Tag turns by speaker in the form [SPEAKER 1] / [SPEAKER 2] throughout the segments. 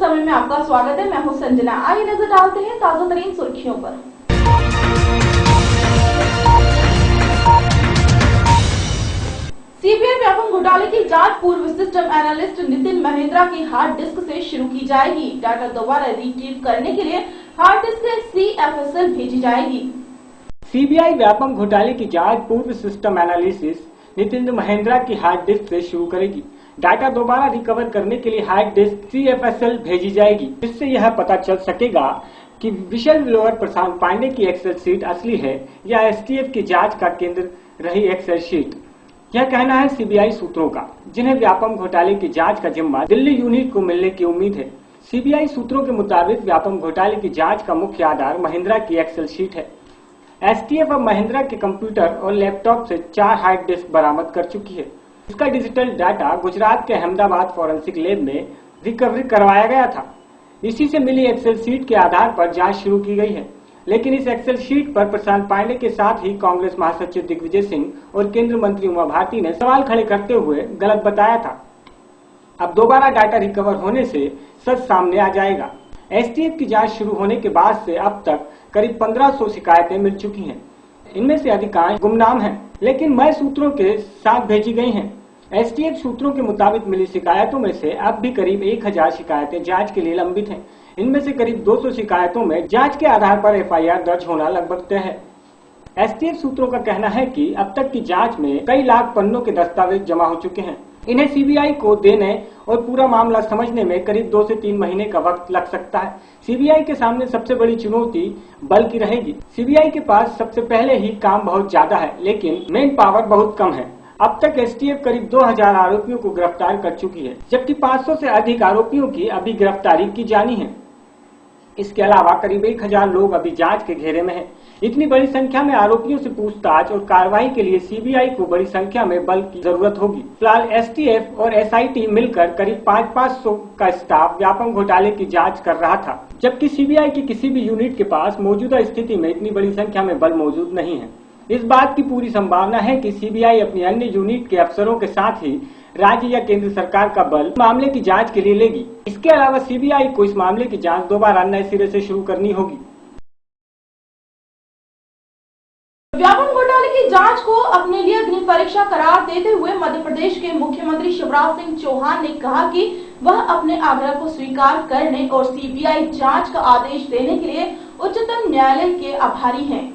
[SPEAKER 1] समय में आपका स्वागत है। मैं हूं संजना। आइए नजर डालते हैं ताजा तरीन सुर्खियों पर। सीबीआई व्यापम घोटाले की जांच पूर्व सिस्टम एनालिस्ट नितिन महेंद्रा की हार्ड डिस्क से शुरू की जाएगी। डाटा दोबारा रिट्रीव करने के लिए हार्ड डिस्क से CFSL भेजी जाएगी।
[SPEAKER 2] सीबीआई व्यापम घोटाले की जांच पूर्व सिस्टम एनालिसिस नितिन महेंद्रा की हार्ड डिस्क से शुरू करेगी। डाटा दोबारा रिकवर करने के लिए हार्ड डिस्क CFSL भेजी जाएगी, जिससे यह पता चल सकेगा कि विशल ब्लोअर प्रशांत पांडे की एक्सेल शीट असली है या STF की जांच का केंद्र रही एक्सेल शीट। यह कहना है सीबीआई सूत्रों का, जिन्हें व्यापम घोटाले की जांच का जिम्मा दिल्ली यूनिट को मिलने की उम्मीद है। सीबीआई सूत्रों के मुताबिक व्यापम घोटाले की जांच का मुख्य आधार महेंद्रा की एक्सेल शीट है। STF अब महेंद्रा के कंप्यूटर और लैपटॉप से 4 हार्ड डिस्क बरामद कर चुकी है। इसका डिजिटल डाटा गुजरात के अहमदाबाद फॉरेंसिक लैब में रिकवरी करवाया गया था। इसी से मिली एक्सेल शीट के आधार पर जांच शुरू की गई है, लेकिन इस एक्सेल शीट पर प्रशांत पांडे के साथ ही कांग्रेस महासचिव दिग्विजय सिंह और केंद्रीय मंत्री उमा भारती ने सवाल खड़े करते हुए गलत बताया था। अब दोबारा डाटा रिकवर होने से सच सामने आ जाएगा। STF की जांच शुरू होने के बाद से अब तक करीब 1500 शिकायतें मिल चुकी हैं। इनमें से अधिकांश गुमनाम हैं, लेकिन मय सूत्रों के साथ भेजी गई हैं। STF सूत्रों के मुताबिक मिली शिकायतों में से अब भी करीब 1000 शिकायतें जांच के लिए लंबित हैं। इनमें से करीब 200 शिकायतों में जांच के आधार पर FIR दर्ज होना लगभग तय है। STF सूत्रों का कहना है कि अब तक की जांच में कई लाख पन्नों के दस्तावेज जमा हो चुके हैं। इन्हें सीबीआई को देने और पूरा मामला समझने में करीब 2 से 3 महीने का वक्त लग सकता है। सीबीआई के सामने सबसे बड़ी चुनौती बल की रहेगी। सीबीआई के पास सबसे पहले ही काम बहुत ज्यादा है, लेकिन मेन पावर बहुत कम है। अब तक STF करीब 2000 आरोपियों को गिरफ्तार कर चुकी है, जबकि 500 से अधिक आरोपियों की अभी गिरफ्तारी की जानी है। इसके अलावा करीब 1000 लोग अभी जांच के घेरे में हैं। इतनी बड़ी संख्या में आरोपियों से पूछताछ और कार्रवाई के लिए सीबीआई को बड़ी संख्या में बल की जरूरत होगी। फिलहाल STF और SIT मिलकर करीब 500 का स्टाफ व्यापम घोटाले की जांच कर रहा था, जबकि सीबीआई की किसी भी यूनिट के पास मौजूदा स्थिति में इतनी बड़ी संख्या में बल मौजूद नहीं है। इस बात की पूरी संभावना है कि सीबीआई अपनी अन्य यूनिट के अफसरों के साथ ही राज्य या केंद्र सरकार का बल मामले की जांच के लिए लेगी। इसके अलावा सीबीआई को इस मामले की जांच दोबारा नए सिरे से शुरू करनी होगी।
[SPEAKER 1] व्यापम घोटाले की जांच को अपने लिए अग्नि परीक्षा करार देते हुए मध्य प्रदेश के मुख्यमंत्री शिवराज सिंह चौहान ने कहा कि वह अपने आग्रह को स्वीकार करने और सीबीआई जांच का आदेश देने के लिए उच्चतम न्यायालय के आभारी हैं।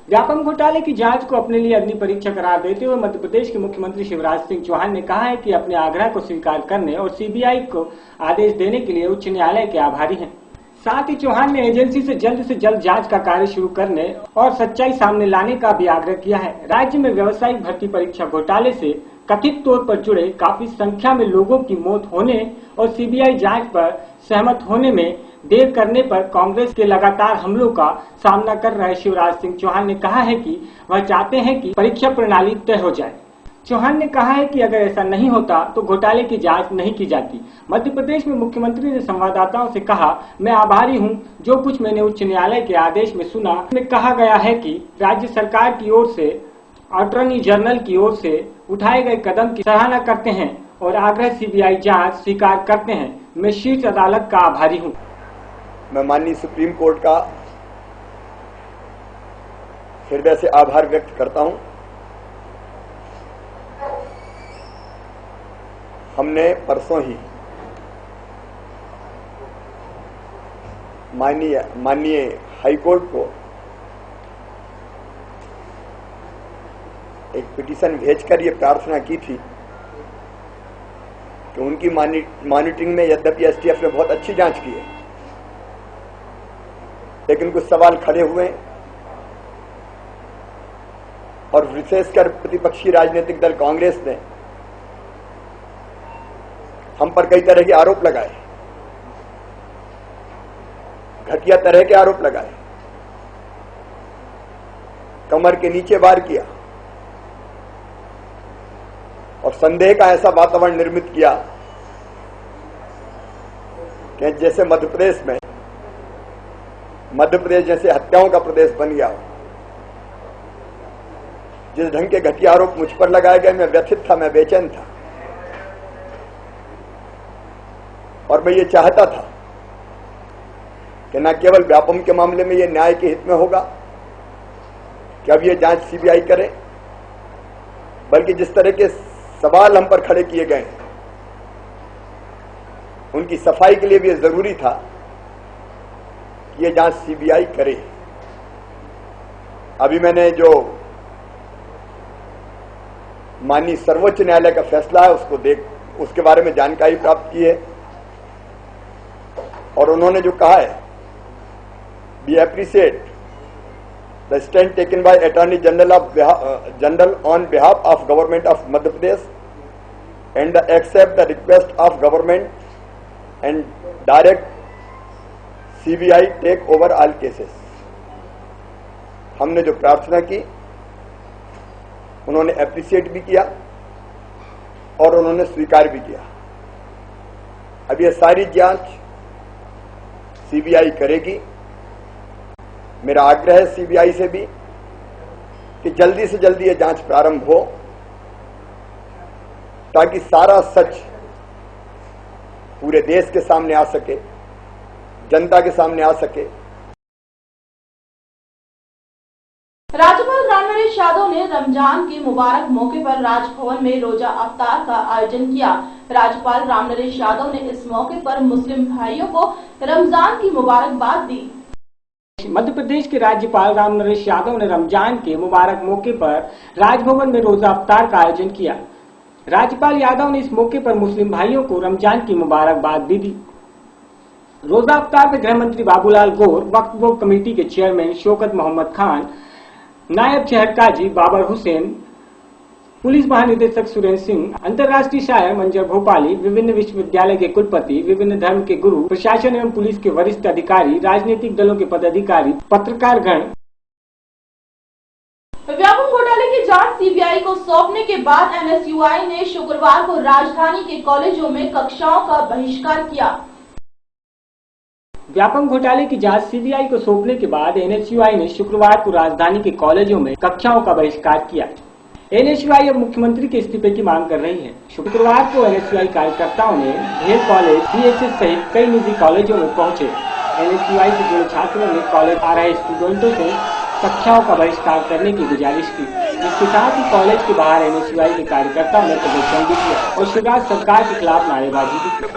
[SPEAKER 2] व्यापम घोटाले की जांच को अपने लिए अग्नि परीक्षा करार देते हुए मध्य प्रदेश के मुख्यमंत्री शिवराज सिंह चौहान ने कहा है कि अपने आग्रह को स्वीकार करने और सीबीआई को आदेश देने के लिए उच्च न्यायालय के आभारी हैं। साथ ही चौहान ने एजेंसी से जल्द जांच का कार्य शुरू करने और सच्चाई सामने लाने का भी आग्रह किया है। राज्य में व्यावसायिक भर्ती परीक्षा घोटाले से कथित तौर पर जुड़े काफी संख्या में लोगों की मौत होने और सीबीआई जांच पर सहमत होने में देर करने पर कांग्रेस के लगातार हमलों का सामना कर रहे शिवराज सिंह चौहान ने कहा है कि वह चाहते हैं कि परीक्षा प्रणाली तय हो जाए। चौहान ने कहा है कि अगर ऐसा नहीं होता तो घोटाले की जांच नहीं की जाती। मध्य प्रदेश में मुख्यमंत्री ने संवाददाताओं से कहा, मैं आभारी हूं जो कुछ मैंने उच्च न्यायालय के आदेश में सुना। में कहा गया है कि राज्य सरकार की ओर से अटॉर्नी जनरल की ओर से उठाए गए कदम की सराहना करते हैं और आग्रह सीबीआई जांच स्वीकार करते हैं। मैं शीर्ष अदालत का आभारी हूँ।
[SPEAKER 3] मैं माननीय सुप्रीम कोर्ट का हृदय से आभार व्यक्त करता हूं। हमने परसों ही माननीय हाईकोर्ट को एक पिटीशन भेजकर ये प्रार्थना की थी कि उनकी मॉनिटरिंग में यद्यपि STF ने बहुत अच्छी जांच की है, लेकिन कुछ सवाल खड़े हुए और विशेषकर प्रतिपक्षी राजनीतिक दल कांग्रेस ने हम पर कई तरह के आरोप लगाए, घटिया तरह के आरोप लगाए, कमर के नीचे वार किया और संदेह का ऐसा वातावरण निर्मित किया कि जैसे मध्य प्रदेश जैसे हत्याओं का प्रदेश बन गया। जिस ढंग के घटिया आरोप मुझ पर लगाए गए, मैं व्यथित था, मैं बेचैन था। और मैं ये चाहता था कि न केवल व्यापम के मामले में ये न्याय के हित में होगा कि अब ये जांच सीबीआई करे, बल्कि जिस तरह के सवाल हम पर खड़े किए गए हैं उनकी सफाई के लिए भी ये जरूरी था कि ये जांच सीबीआई करे। अभी मैंने जो माननीय सर्वोच्च न्यायालय का फैसला है उसके बारे में जानकारी प्राप्त की है और उन्होंने जो कहा है, we appreciate the stand taken by attorney general on behalf of government of Madhya Pradesh and accept the request of government and direct CBI take over all cases. हमने जो प्रार्थना की उन्होंने एप्रिशिएट भी किया और उन्होंने स्वीकार भी किया। अब ये सारी जांच सीबीआई करेगी। मेरा आग्रह है सीबीआई से भी कि जल्दी से जल्दी ये जांच प्रारंभ हो ताकि सारा सच पूरे देश के सामने आ सके, जनता के सामने आ सके।
[SPEAKER 1] राज्यपाल रामनरेश यादव ने रमजान के मुबारक मौके पर राजभवन में रोजा अफ्तार का आयोजन किया। राज्यपाल रामनरेश यादव ने इस मौके पर मुस्लिम भाइयों को रमजान की मुबारकबाद दी।
[SPEAKER 2] मध्य प्रदेश के राज्यपाल रामनरेश यादव ने रमजान के मुबारक मौके पर राजभवन में रोजा अफ्तार का आयोजन किया। राज्यपाल यादव ने इस मौके पर मुस्लिम भाइयों को रमजान की मुबारकबाद भी दी। रोजा अफ्तार में गृह मंत्री बाबूलाल गौर, वक्फ बोर्ड कमेटी के चेयरमैन शौकत मोहम्मद खान, नायब शहर काजी बाबर हुसैन, पुलिस महानिदेशक सुरेंद्र सिंह, अंतर्राष्ट्रीय शायर मंजर भोपाली, विभिन्न विश्वविद्यालय के कुलपति, विभिन्न धर्म के गुरु, प्रशासन एवं पुलिस के वरिष्ठ अधिकारी, राजनीतिक दलों के पदाधिकारी, पत्रकार गण।
[SPEAKER 1] व्यापम घोटाले की जांच सीबीआई को सौंपने के बाद एनएसयूआई ने शुक्रवार को राजधानी के कॉलेजों में कक्षाओं का बहिष्कार किया।
[SPEAKER 2] व्यापम घोटाले की जांच सीबीआई को सौंपने के बाद एनएसयूआई ने शुक्रवार को राजधानी के कॉलेजों में कक्षाओं का बहिष्कार किया। एनएसयूआई अब मुख्यमंत्री के इस्तीफे की मांग कर रही है। शुक्रवार को एनएसयूआई कार्यकर्ताओं ने ढेर कॉलेज, बीएचएस सहित कई निजी कॉलेजों में पहुंचे। एनएसयूआई से जुड़े छात्रों ने कॉलेज आ रहे स्टूडेंटों से कक्षाओं का बहिष्कार करने की गुजारिश की। इसके साथ ही कॉलेज के बाहर एनएसयूआई के कार्यकर्ताओं ने प्रदर्शन भी किया और शिवराज सरकार के खिलाफ नारेबाजी भी की।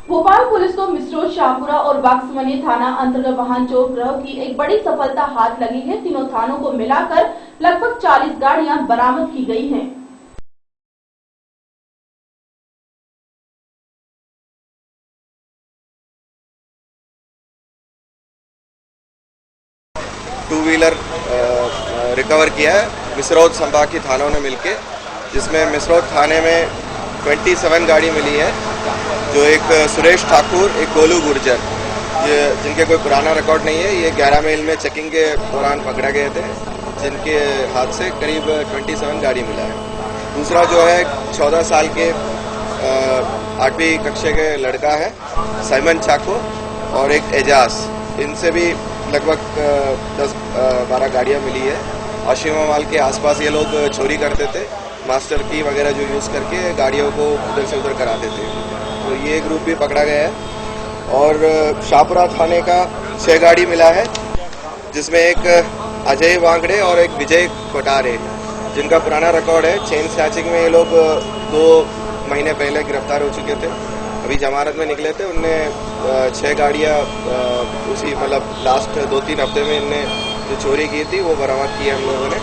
[SPEAKER 1] भोपाल पुलिस को मिसरोद, शाहपुरा और बाक्समनी थाना अंतर्गत वाहन चोर गिरोह की एक बड़ी सफलता हाथ लगी है। तीनों थानों को मिलाकर लगभग 40 गाड़ियां बरामद की गई हैं।
[SPEAKER 4] टू व्हीलर रिकवर किया है मिसरोद संभाग की थानों ने मिलके, जिसमें मिसरोद थाने में 27 गाड़ी मिली है, जो एक सुरेश ठाकुर, एक गोलू गुर्जर, ये जिनके कोई पुराना रिकॉर्ड नहीं है, ये 11 मील में चेकिंग के दौरान पकड़ा गए थे, जिनके हाथ से करीब 27 गाड़ी मिला है। दूसरा जो है 14 साल के 8वीं कक्षा के लड़का है साइमन चाको और एक एजाज, इनसे भी लगभग 10-12 गाड़ियाँ मिली है। आशिमा माल के आसपास ये लोग चोरी करते थे, मास्टर की वगैरह जो यूज़ करके गाड़ियों को उधर से उधर कराते थे, तो ये ग्रुप भी पकड़ा गया है। और शाहपुरा थाने का 6 गाड़ी मिला है, जिसमें एक अजय वांगड़े और एक विजय कोटारे, जिनका पुराना रिकॉर्ड है। चेन स्नैचिंग में ये लोग 2 महीने पहले गिरफ्तार हो चुके थे, अभी जमानत में निकले थे। उनने 6 गाड़ियाँ उसी मतलब लास्ट 2-3 हफ्ते में इनने जो चोरी की थी वो बरामद की है हम लोगों ने।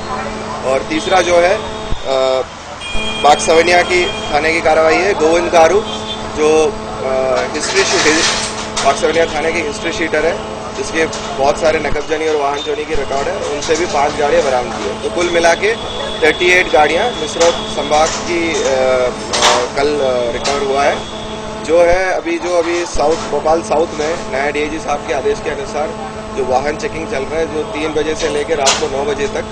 [SPEAKER 4] और तीसरा जो है बागसवनिया की थाने की कार्रवाई है, गोविंद गारू, जो पाकसवलिया थाने की हिस्ट्री शीटर है, जिसके बहुत सारे नकबजनी और वाहन चोरी की रिकॉर्ड है, उनसे भी 5 गाड़ियाँ बरामद की है। तो कुल मिला के 38 गाड़ियाँ मिसरौद संभाग की कल रिकवर हुआ है। जो अभी साउथ भोपाल साउथ में नया डीआईजी साहब के आदेश के अनुसार जो वाहन चेकिंग चल रहा है, जो 3 बजे से लेकर रात को 9 बजे तक,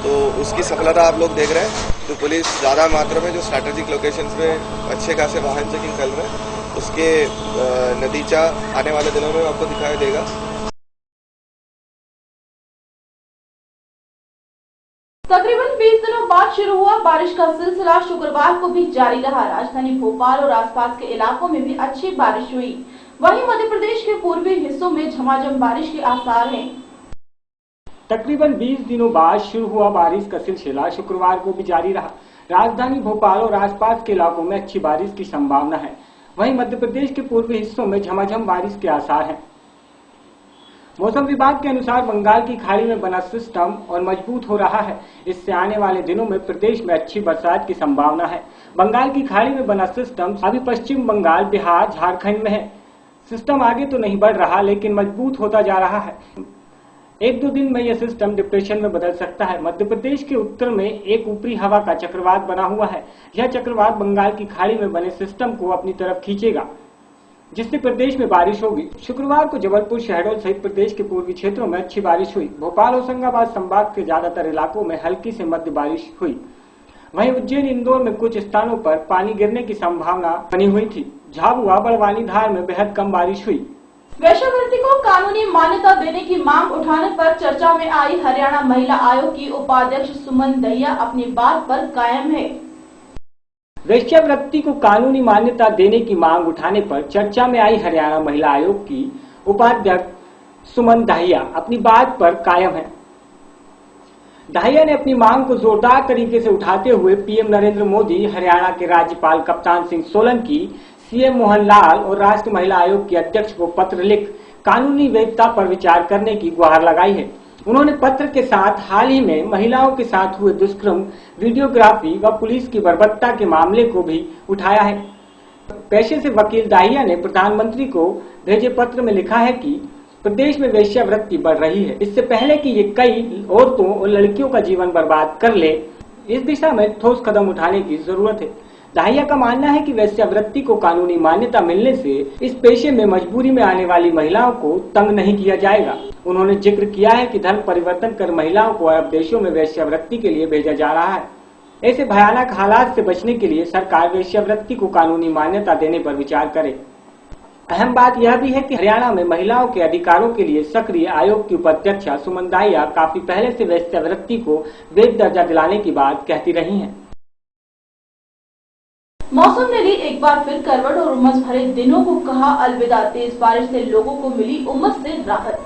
[SPEAKER 4] तो उसकी सफलता आप लोग देख रहे हैं। तो पुलिस ज़्यादा मात्रा में जो स्ट्रैटेजिक लोकेशंस में अच्छे खासे वाहन चेकिंग चल रहे हैं, उसके नतीजा आने वाले दिनों में आपको दिखाई देगा।
[SPEAKER 1] तकरीबन 20 दिनों बाद शुरू हुआ बारिश का सिलसिला शुक्रवार को भी जारी रहा। राजधानी भोपाल और आसपास के इलाकों में भी अच्छी बारिश हुई। वहीं मध्य प्रदेश के पूर्वी हिस्सों में झमाझम बारिश के आसार हैं।
[SPEAKER 2] तकरीबन 20 दिनों बाद शुरू हुआ बारिश का सिलसिला शुक्रवार को भी जारी रहा। राजधानी भोपाल और आसपास के इलाकों में अच्छी बारिश की संभावना है। वहीं मध्य प्रदेश के पूर्वी हिस्सों में झमाझम बारिश के आसार हैं। मौसम विभाग के अनुसार बंगाल की खाड़ी में बना सिस्टम और मजबूत हो रहा है। इससे आने वाले दिनों में प्रदेश में अच्छी बरसात की संभावना है। बंगाल की खाड़ी में बना सिस्टम अभी पश्चिम बंगाल, बिहार, झारखंड में है। सिस्टम आगे तो नहीं बढ़ रहा, लेकिन मजबूत होता जा रहा है। 1-2 दिन में यह सिस्टम डिप्रेशन में बदल सकता है। मध्य प्रदेश के उत्तर में एक ऊपरी हवा का चक्रवात बना हुआ है। यह चक्रवात बंगाल की खाड़ी में बने सिस्टम को अपनी तरफ खींचेगा, जिससे प्रदेश में बारिश होगी। शुक्रवार को जबलपुर, शहडोल सहित प्रदेश के पूर्वी क्षेत्रों में अच्छी बारिश हुई। भोपाल, होशंगाबाद संभाग के ज्यादातर इलाकों में हल्की से मध्य बारिश हुई। वहीं उज्जैन, इंदौर में कुछ स्थानों पर पानी गिरने की संभावना बनी हुई थी। झाबुआ, बड़वानी, धार में बेहद कम बारिश हुई।
[SPEAKER 1] वेश्यावृत्ति को कानूनी मान्यता देने की मांग उठाने पर चर्चा में आई हरियाणा महिला आयोग की उपाध्यक्ष सुमन दहिया अपनी बात पर कायम है।
[SPEAKER 2] वेश्यावृत्ति को कानूनी मान्यता देने की मांग उठाने पर चर्चा में आई हरियाणा महिला आयोग की उपाध्यक्ष सुमन दहिया अपनी बात पर कायम है। दहिया ने अपनी मांग को जोरदार तरीके से उठाते हुए पीएम नरेंद्र मोदी, हरियाणा के राज्यपाल कप्तान सिंह सोलंकी, सीएम मोहन लाल और राष्ट्रीय महिला आयोग के अध्यक्ष को पत्र लिख कानूनी वैधता पर विचार करने की गुहार लगाई है। उन्होंने पत्र के साथ हाल ही में महिलाओं के साथ हुए दुष्कर्म, वीडियोग्राफी व पुलिस की बर्बरता के मामले को भी उठाया है। पेशे से वकील दहिया ने प्रधानमंत्री को भेजे पत्र में लिखा है कि प्रदेश में वेश्यावृत्ति बढ़ रही है। इससे पहले कि ये कई औरतों और लड़कियों का जीवन बर्बाद कर ले, इस दिशा में ठोस कदम उठाने की जरूरत है। दहिया का मानना है कि वेश्यावृत्ति को कानूनी मान्यता मिलने से इस पेशे में मजबूरी में आने वाली महिलाओं को तंग नहीं किया जाएगा। उन्होंने जिक्र किया है कि धर्म परिवर्तन कर महिलाओं को अरब देशों में वेश्यावृत्ति के लिए भेजा जा रहा है। ऐसे भयानक हालात से बचने के लिए सरकार वेश्यावृत्ति को कानूनी मान्यता देने पर विचार करे। अहम बात यह भी है कि हरियाणा में महिलाओं के अधिकारों के लिए सक्रिय आयोग की उपाध्यक्षा सुमन दहिया काफी पहले से वेश्यावृत्ति को वैध दर्जा दिलाने की बात कहती रही हैं।
[SPEAKER 1] मौसम ने ली एक बार फिर करवट और उमस भरे दिनों को कहा अलविदा। तेज बारिश से लोगों को मिली उमस से राहत।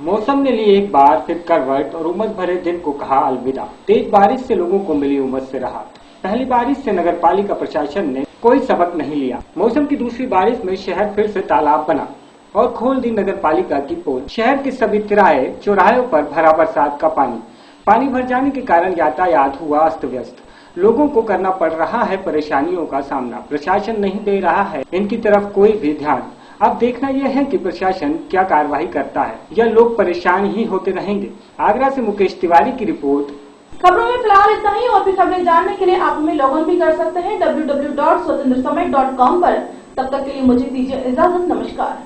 [SPEAKER 2] मौसम ने ली एक बार फिर करवट और उमस भरे दिन को कहा अलविदा। तेज बारिश से लोगों को मिली उमस से राहत। पहली बारिश से नगर पालिका प्रशासन ने कोई सबक नहीं लिया। मौसम की दूसरी बारिश में शहर फिर से तालाब बना और खोल दी नगर पालिका की पोल। शहर के सभी तिराहे, चौराहों पर भरा बरसात का पानी भर जाने के कारण यातायात हुआ अस्त व्यस्त। लोगों को करना पड़ रहा है परेशानियों का सामना। प्रशासन नहीं दे रहा है इनकी तरफ कोई भी ध्यान। अब देखना यह है कि प्रशासन क्या कार्रवाई करता है या लोग परेशान ही होते रहेंगे। आगरा से मुकेश तिवारी की रिपोर्ट।
[SPEAKER 1] खबरों में फिलहाल इतना ही। और भी खबरें जानने के लिए आप हमें लॉग इन भी कर सकते हैं www.swatantrasamay.com पर। तब तक के लिए मुझे दीजिए इजाजत। नमस्कार।